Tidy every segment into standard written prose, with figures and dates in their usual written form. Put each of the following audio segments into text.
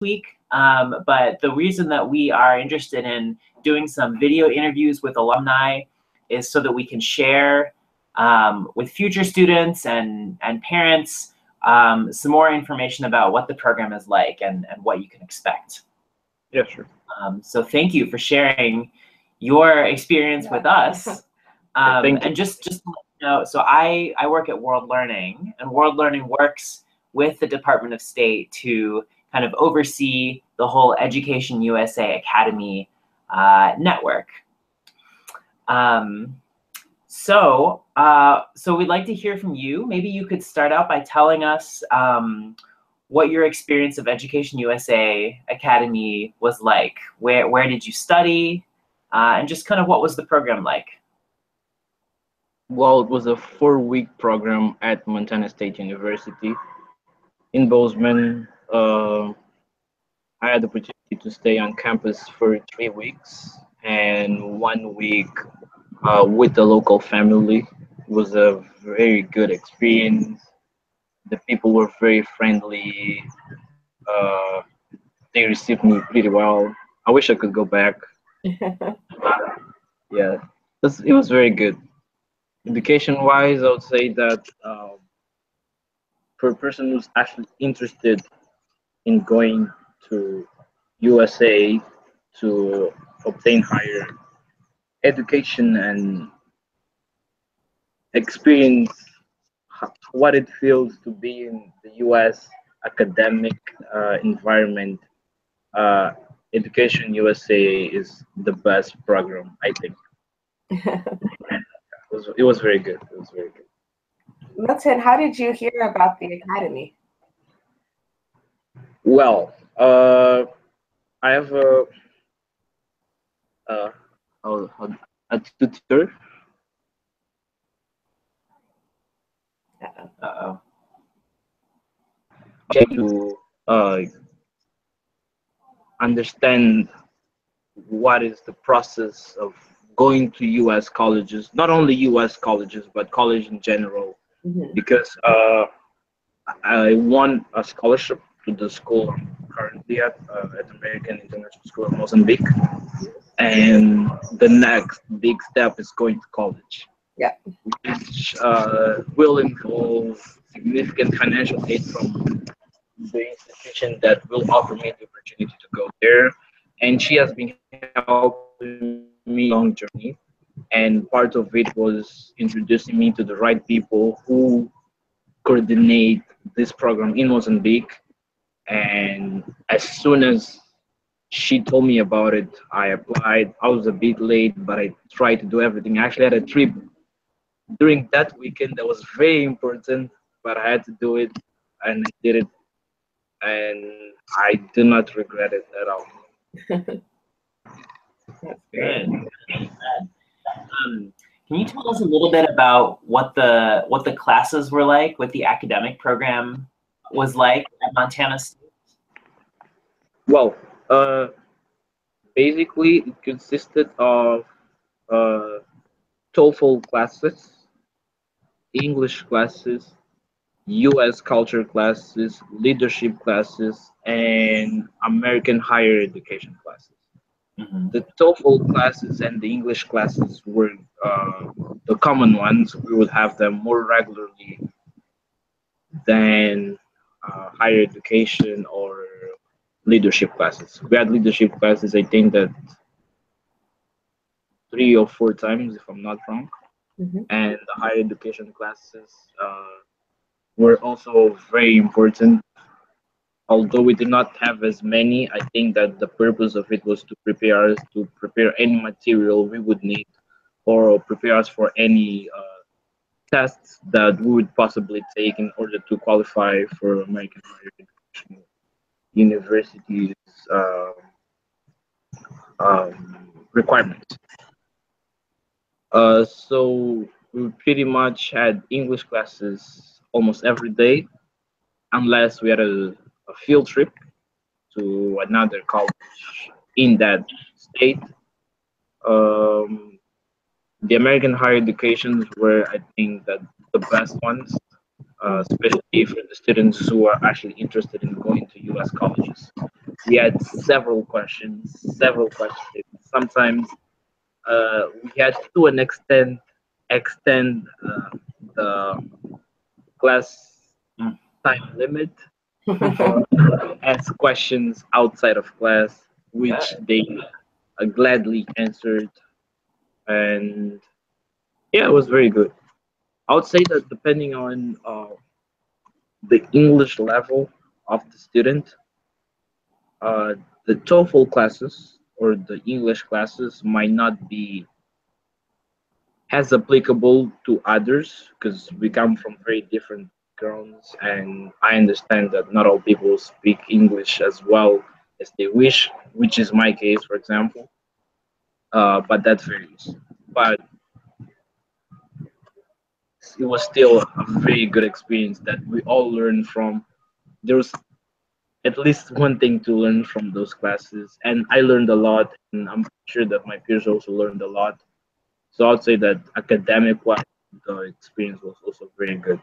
week. But the reason that we are interested in doing some video interviews with alumni is so that we can share with future students and parents some more information about what the program is like and what you can expect. Yeah, sure. So thank you for sharing your experience with us. And just to let you know, so I work at World Learning, and World Learning works with the Department of State to kind of oversee the whole Education USA Academy network. So we'd like to hear from you. Maybe you could start out by telling us what your experience of Education USA Academy was like. Where did you study? And just kind of what was the program like? Well, it was a 4-week program at Montana State University in Bozeman. I had the opportunity to stay on campus for 3 weeks and 1 week with the local family. It was a very good experience. The people were very friendly. Uh, they received me pretty well. I wish I could go back. Yeah, it was very good. Education wise, I would say that for a person who's actually interested in going to USA to obtain higher education and experience what it feels to be in the US academic environment, uh, Education USA is the best program, I think. It was very good. It was very good. Milton, how did you hear about the academy? Well, I have uh, a, a tutor. Uh-oh. To understand what is the process of going to U.S. colleges, not only U.S. colleges, but college in general, because I won a scholarship to the school I'm currently at American International School of Mozambique, and the next big step is going to college. Yeah. Which will involve significant financial aid from the institution that will offer me the opportunity to go there. And she has been helping me along the journey. And part of it was introducing me to the right people who coordinate this program in Mozambique. And as soon as she told me about it, I applied. I was a bit late, but I tried to do everything. I actually had a trip during that weekend that was very important, but I had to do it, and I did it, and I do not regret it at all. That's great. Good. Can you tell us a little bit about what the classes were like, what the academic program was like at Montana State? Well, basically, it consisted of uh, TOEFL classes, English classes, U.S. culture classes, leadership classes, and American higher education classes. The TOEFL classes and the English classes were the common ones. We would have them more regularly than higher education or leadership classes. We had leadership classes, I think that 3 or 4 times, if I'm not wrong. And the higher education classes were also very important. Although we did not have as many, I think that the purpose of it was to prepare us to prepare any material we would need or prepare us for any tests that we would possibly take in order to qualify for American higher education universities requirements. So we pretty much had English classes almost every day, unless we had a field trip to another college in that state. The American higher educations were, I think, that the best ones. especially for the students who are actually interested in going to U.S. colleges. We had several questions, several questions. Sometimes we had to an extend the class time limit or ask questions outside of class, which they gladly answered, and yeah, it was very good. I would say that depending on the English level of the student, uh, the TOEFL classes or the English classes might not be as applicable to others because we come from very different backgrounds, and I understand that not all people speak English as well as they wish, which is my case, for example. But that varies. But it was still a very good experience that we all learned from. There was at least one thing to learn from those classes, and I learned a lot, and I'm sure that my peers also learned a lot. So I'd say that academic wise, the experience was also very good.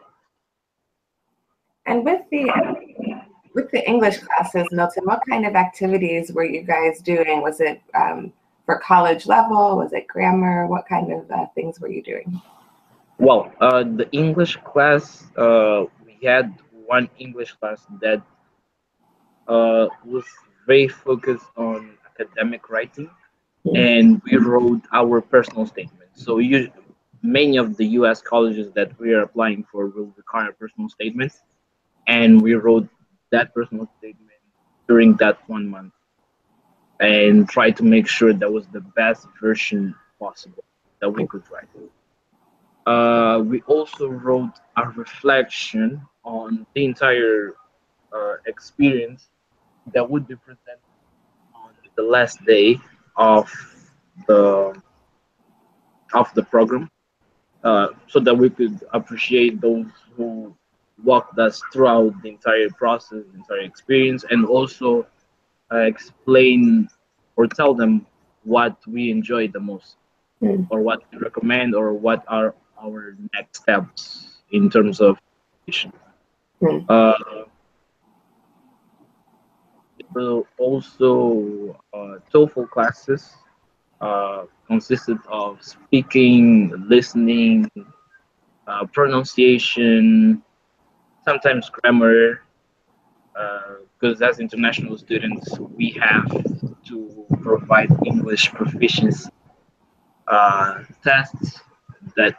And with the English classes, Milton, what kind of activities were you guys doing? Was it for college level? Was it grammar? What kind of things were you doing? Well, the English class, we had one English class that was very focused on academic writing, and we wrote our personal statements. So many of the U.S. colleges that we are applying for will require personal statements, and we wrote that personal statement during that 1 month and tried to make sure that was the best version possible that we could write. We also wrote a reflection on the entire experience that would be presented on the last day of the program, so that we could appreciate those who walked us throughout the entire process, the entire experience, and also explain or tell them what we enjoyed the most, or what we recommend, or what are our next steps in terms of education. Uh, there were also TOEFL classes consisted of speaking, listening, pronunciation, sometimes grammar, because as international students, we have to provide English proficiency tests that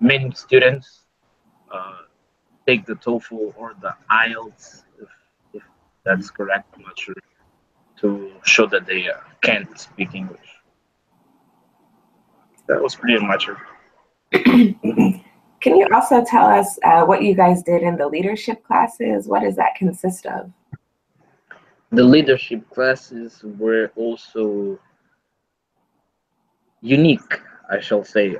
many students uh, take the TOEFL or the IELTS, if that's correct, I'm not sure, to show that they can't speak English. That was pretty much it. Can you also tell us what you guys did in the leadership classes? What does that consist of? The leadership classes were also unique, I shall say.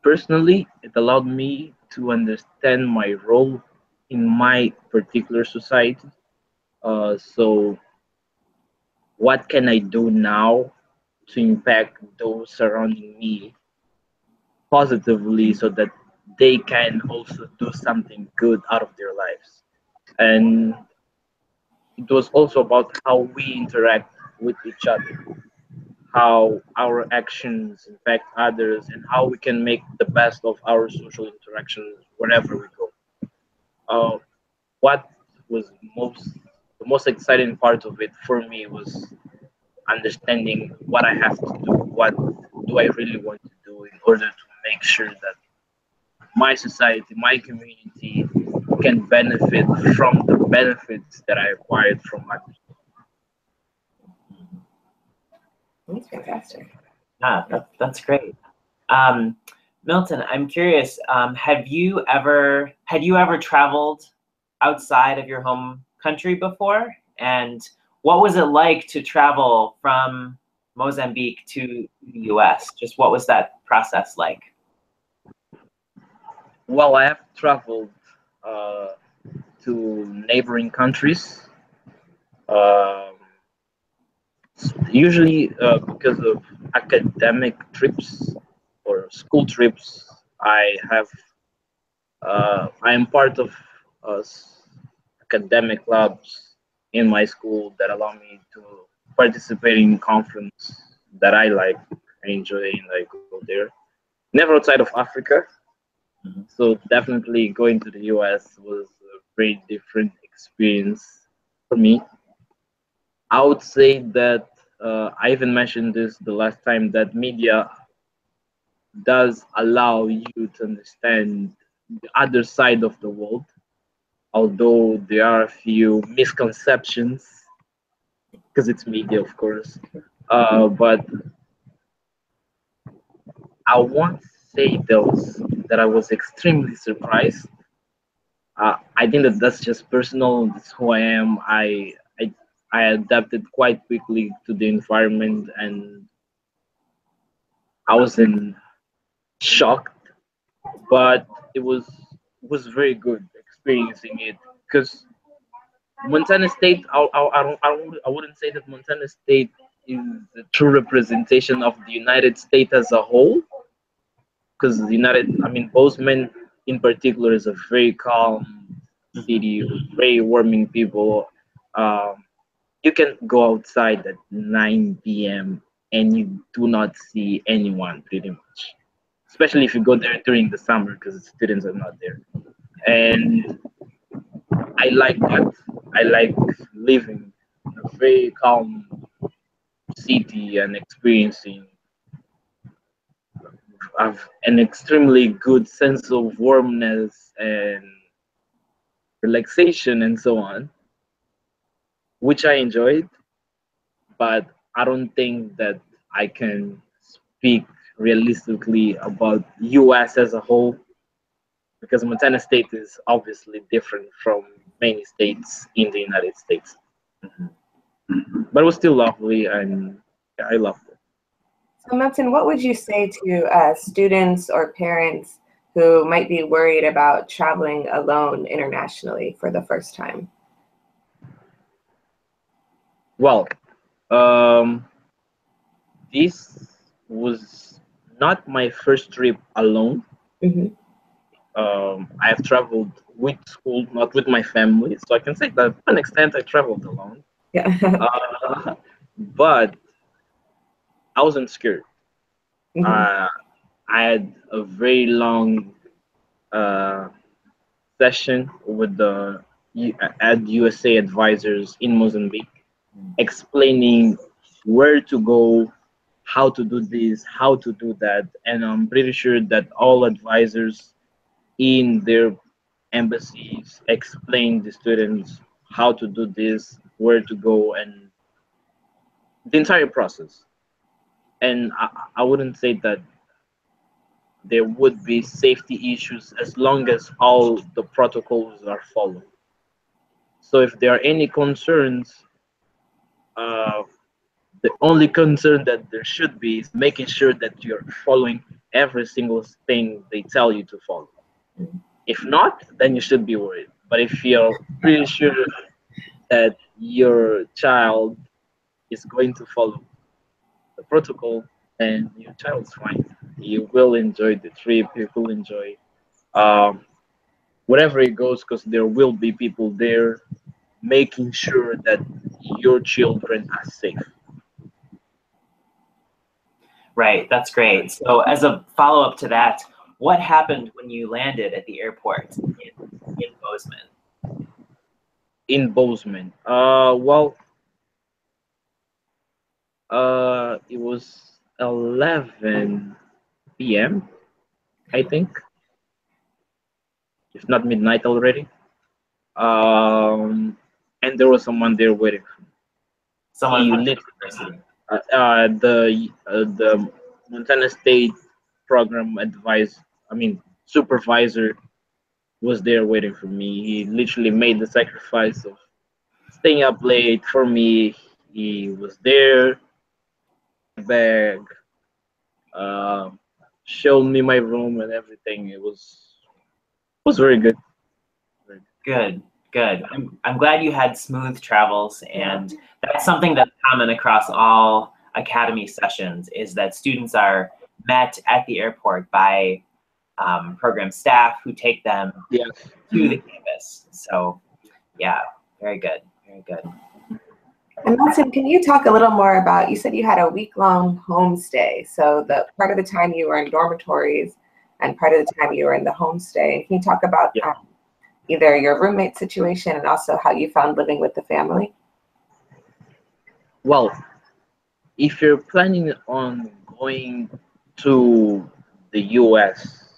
Personally, it allowed me to understand my role in my particular society. So, what can I do now to impact those surrounding me positively so that they can also do something good out of their lives? And it was also about how we interact with each other, how our actions impact others, and how we can make the best of our social interactions wherever we go. Uh, what was the most exciting part of it for me was understanding what I have to do, what do I really want to do in order to make sure that my society, my community can benefit from the benefits that I acquired from others. That's fantastic. Yeah, that's great. Um, Milton, I'm curious. Had you ever traveled outside of your home country before? And what was it like to travel from Mozambique to the U.S.? Just what was that process like? Well, I have traveled uh, to neighboring countries. Um, Usually, because of academic trips or school trips, I have I am part of academic clubs in my school that allow me to participate in conference that I like, I enjoy, and I go there. Never outside of Africa, Mhm. so definitely going to the US was a very different experience for me. I would say that I even mentioned this the last time that media does allow you to understand the other side of the world, although there are a few misconceptions because it's media, of course. But I won't say those that I was extremely surprised. I think that that's just personal. That's who I am. I adapted quite quickly to the environment, and I was in shock, but it was very good experiencing it because Montana State. I wouldn't say that Montana State is the true representation of the United States as a whole, because the United, I mean, Bozeman in particular is a very calm Mhm. city, very warming people. Um, you can go outside at 9 p.m. and you do not see anyone pretty much, especially if you go there during the summer because the students are not there. And I like that. I like living in a very calm city and experiencing of an extremely good sense of warmness and relaxation and so on, which I enjoyed, but I don't think that I can speak realistically about US as a whole because Montana State is obviously different from many states in the United States. Mhm. But it was still lovely and yeah, I loved it. So, Milton, what would you say to students or parents who might be worried about traveling alone internationally for the first time? Well, um, this was not my first trip alone. Hmm. I have traveled with school, not with my family, so I can say that to an extent I traveled alone. Yeah. Uh, but I wasn't scared. Hmm. Uh, I had a very long uh, session with the at USA advisors in Mozambique, explaining where to go, how to do this, how to do that, and I'm pretty sure that all advisors in their embassies explain the students how to do this, where to go, and the entire process. And I wouldn't say that there would be safety issues as long as all the protocols are followed. So if there are any concerns, uh, the only concern that there should be is making sure that you're following every single thing they tell you to follow. If not, then you should be worried. But if you're pretty sure that your child is going to follow the protocol, then your child's fine. You will enjoy the trip. You will enjoy um, wherever it goes because there will be people there making sure that your children are safe. Right, that's great. So, as a follow up to that, what happened when you landed at the airport in Bozeman? In Bozeman, it was 11 p.m. I think, if not midnight already. Um, and there was someone there waiting. Someone He from the lit university. the Montana State program I mean supervisor was there waiting for me. He literally made the sacrifice of staying up late for me. He was there, bag, um, showed me my room and everything. It was very good. Very Good, good. I'm glad you had smooth travels, and that's something that's common across all academy sessions is that students are met at the airport by program staff who take them Yes. to the campus. So yeah, very good, very good. And Milton, can you talk a little more about, you said you had a week-long homestay. So the part of the time you were in dormitories and part of the time you were in the homestay. Can you talk about either your roommate situation and also how you found living with the family? Well, if you're planning on going to the US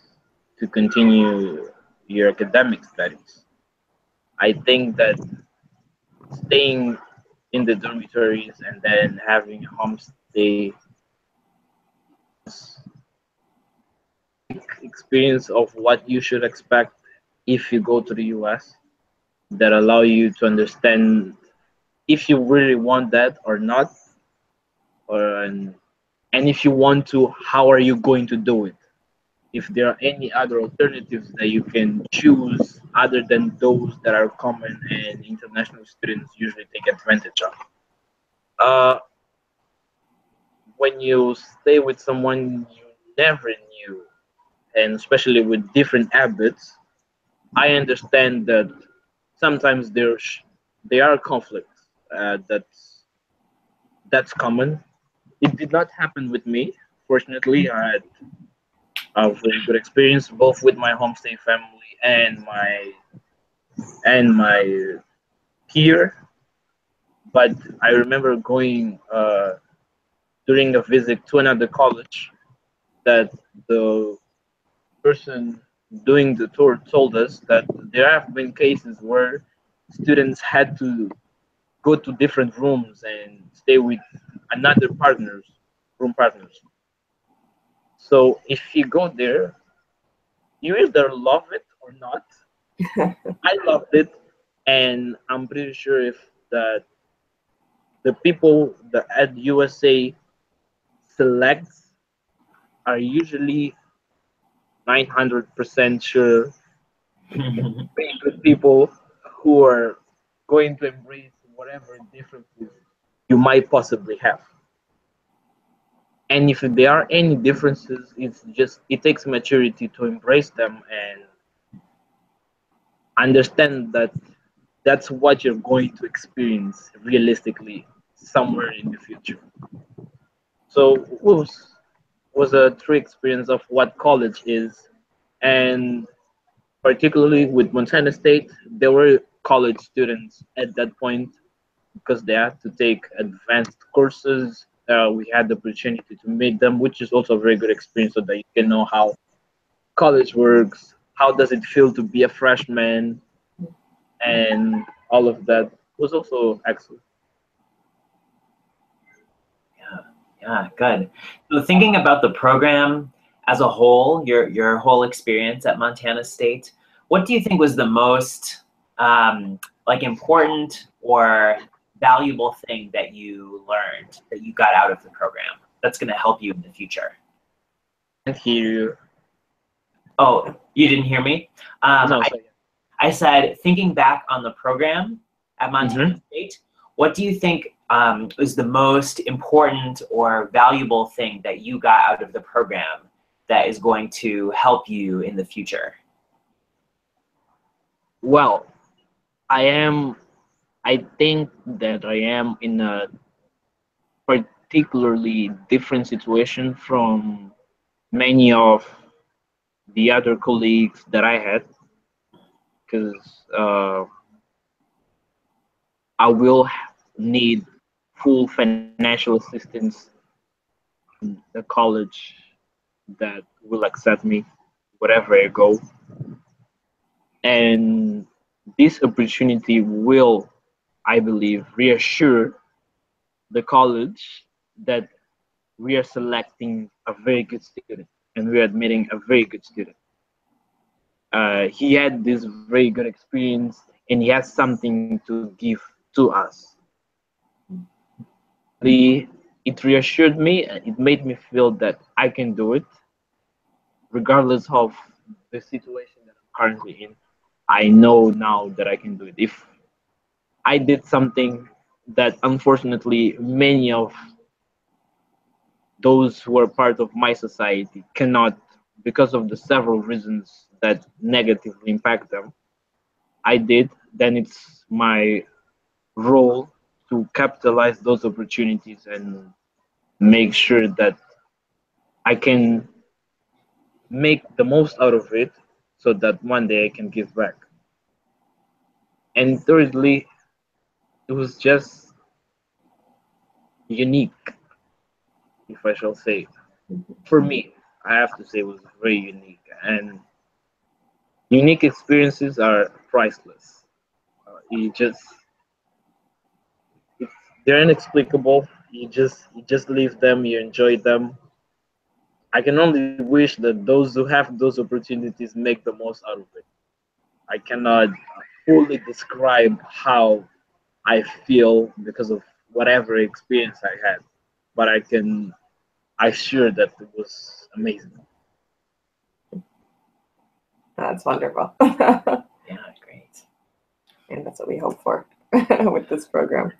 to continue your academic studies, I think that staying in the dormitories and then having a homestay experience of what you should expect if you go to the US that allow you to understand if you really want that or not, or and if you want to, how are you going to do it? If there are any other alternatives that you can choose other than those that are common and international students usually take advantage of. Uh, when you stay with someone you never knew, and especially with different habits, I understand that sometimes there are conflicts. That's common. It did not happen with me. Fortunately, I had a very good experience both with my homestay family and my peer. But I remember going during a visit to another college that the person doing the tour told us that there have been cases where students had to go to different rooms and stay with another room partners. So if you go there, you either love it or not. I loved it, and I'm pretty sure if that the people that at USA selects are usually 900% sure very good people who are going to embrace whatever differences you might possibly have. And if there are any differences, it takes maturity to embrace them and understand that that's what you're going to experience realistically somewhere in the future. So it was a true experience of what college is, and particularly with Montana State, there were college students at that point because they had to take advanced courses. We had the opportunity to meet them, which is also a very good experience so that you can know how college works, how does it feel to be a freshman, and all of that was also excellent. Yeah, good. So thinking about the program as a whole, your whole experience at Montana State, what do you think was the most like important or valuable thing that you learned, that you got out of the program that's going to help you in the future? I can't hear you. Oh, you didn't hear me? No, I said, thinking back on the program at Montana State, what do you think is the most important or valuable thing that you got out of the program that is going to help you in the future? Well, I think that I am in a particularly different situation from many of the other colleagues that I had, because I will need full financial assistance in the college that will accept me wherever I go. And this opportunity will, I believe, reassure the college that we are selecting a very good student and we are admitting a very good student. He had this very good experience and he has something to give to us. It reassured me and it made me feel that I can do it regardless of the situation that I'm currently in. I know now that I can do it. If I did something that unfortunately many of those who are part of my society cannot because of the several reasons that negatively impact them, I did, then it's my role to capitalize those opportunities and make sure that I can make the most out of it so that one day I can give back. And thirdly, it was just unique, if I shall say. For me, I have to say it was very unique. And unique experiences are priceless. You just, it's, they're inexplicable. You just live them, you enjoy them. I can only wish that those who have those opportunities make the most out of it. I cannot fully describe how I feel because of whatever experience I had, but I can assure that it was amazing. That's wonderful. Yeah, great. And that's what we hope for with this program.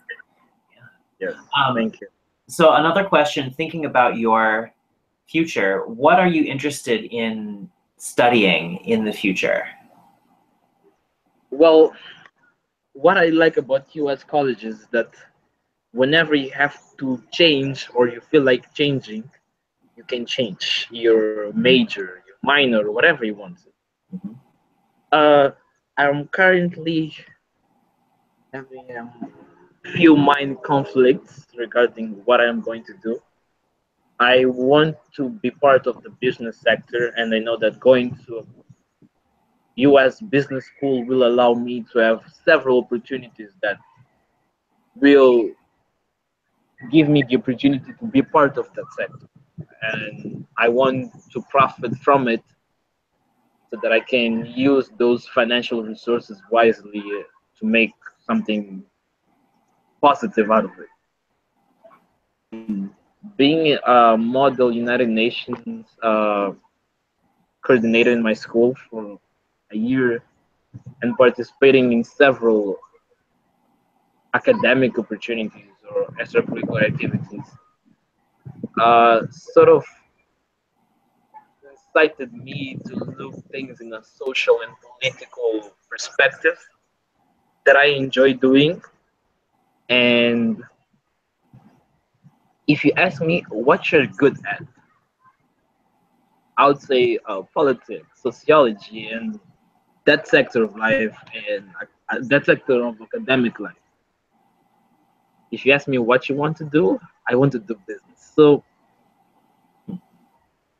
Yes, thank you. So another question, thinking about your future, what are you interested in studying in the future? Well, what I like about US colleges is that whenever you have to change or you feel like changing, you can change your major, your minor, whatever you want. Mhm. I'm currently having few mind conflicts regarding what I'm going to do. I want to be part of the business sector, and I know that going to US business school will allow me to have several opportunities that will give me the opportunity to be part of that sector. And I want to profit from it so that I can use those financial resources wisely to make something positive out of it. Being a model United Nations coordinator in my school for a year and participating in several academic opportunities or extracurricular activities sort of incited me to look things in a social and political perspective that I enjoy doing. And if you ask me what you're good at, I would say politics, sociology, and that sector of life and that sector of academic life. If you ask me what you want to do, I want to do business. So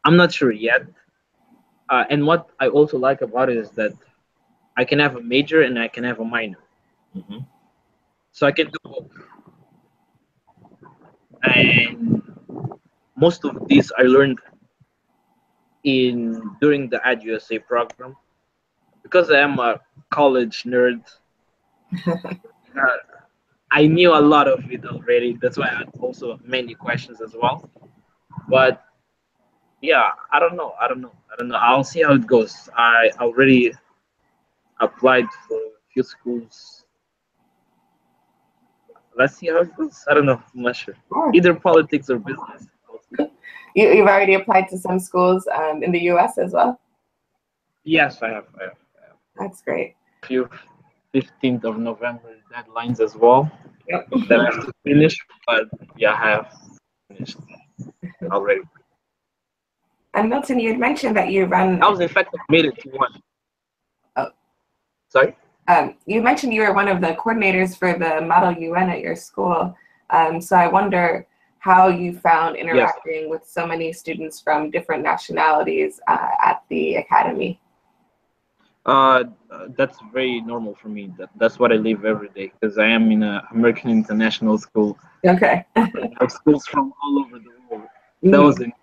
I'm not sure yet. And what I also like about it is that I can have a major and I can have a minor. Mm-hmm. So I can do both. And most of these I learned in during the Ad USA program because I am a college nerd. uh, I knew a lot of it already. That's why I had also many questions as well. But yeah, I don't know. I'll see how it goes. I already applied for a few schools. Let's see how it goes. I don't know. I'm not sure. Either politics or business. You've already applied to some schools in the US as well? Yes, I have. That's great. A few 15th of November deadlines as well Yep. that I have to finish. But yeah, I have finished already. And Milton, you had mentioned that you run. I was in fact admitted to one. Oh. Sorry? You mentioned you were one of the coordinators for the Model UN at your school. So I wonder how you found interacting with so many students from different nationalities at the academy. That's very normal for me. That's what I live every day because I am in an American international school. Okay. I have schools from all over the world. That was in.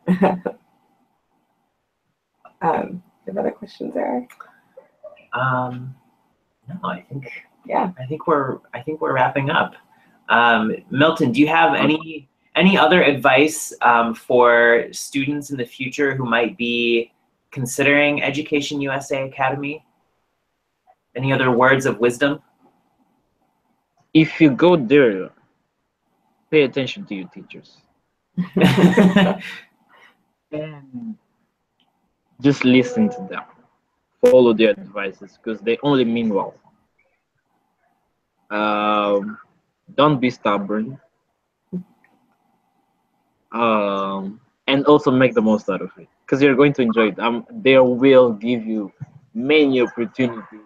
Do you have other questions there? No, I think we're wrapping up. Milton, do you have any other advice for students in the future who might be considering Education USA Academy? Any other words of wisdom? If you go there, pay attention to your teachers. and just listen to them, follow their advices because they only mean well. Um, don't be stubborn, and also make the most out of it because you're going to enjoy it. They will give you many opportunities.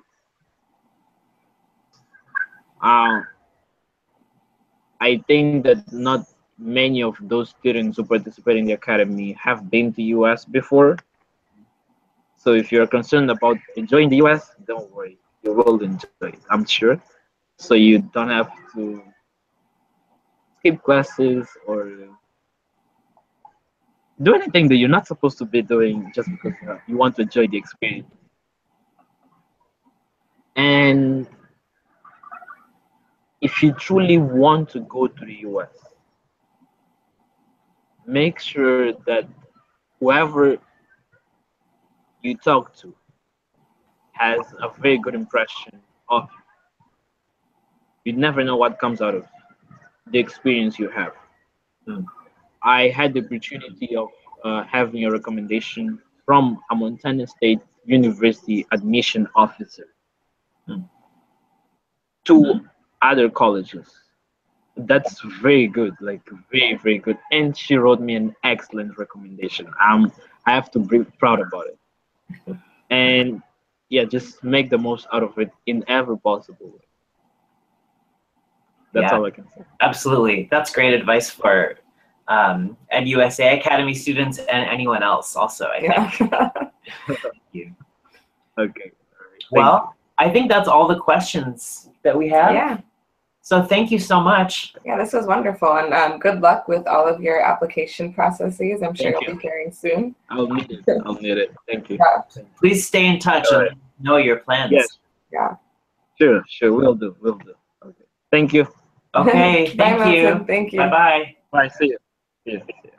Um, I think that not many of those students who participate in the academy have been to US before. So if you're concerned about enjoying the US, don't worry, you will enjoy it, I'm sure. So you don't have to skip classes or do anything that you're not supposed to be doing just because you want to enjoy the experience. And if you truly want to go to the US, make sure that whoever you talk to has a very good impression of you. You never know what comes out of the experience you have. Mm. I had the opportunity of having a recommendation from a Montana State University admission officer to other colleges. That's very good, like very, very good. And she wrote me an excellent recommendation. I have to be proud about it. And yeah, just make the most out of it in every possible way. That's all I can say. Absolutely. That's great advice for and USA Academy students and anyone else also, I think. Thank you. Okay. Well, I think that's all the questions that we have. Yeah. So thank you so much. Yeah, this was wonderful, and good luck with all of your application processes. I'm sure Thank you'll you. be hearing soon. I'll need it. I'll need it. Thank you. Yeah. Please stay in touch All and know your plans. Yes. Yeah. Sure. Will do. Okay. Thank you. Okay, Bye, thank you. Milton. Thank you. Bye-bye. Bye. See you. See you.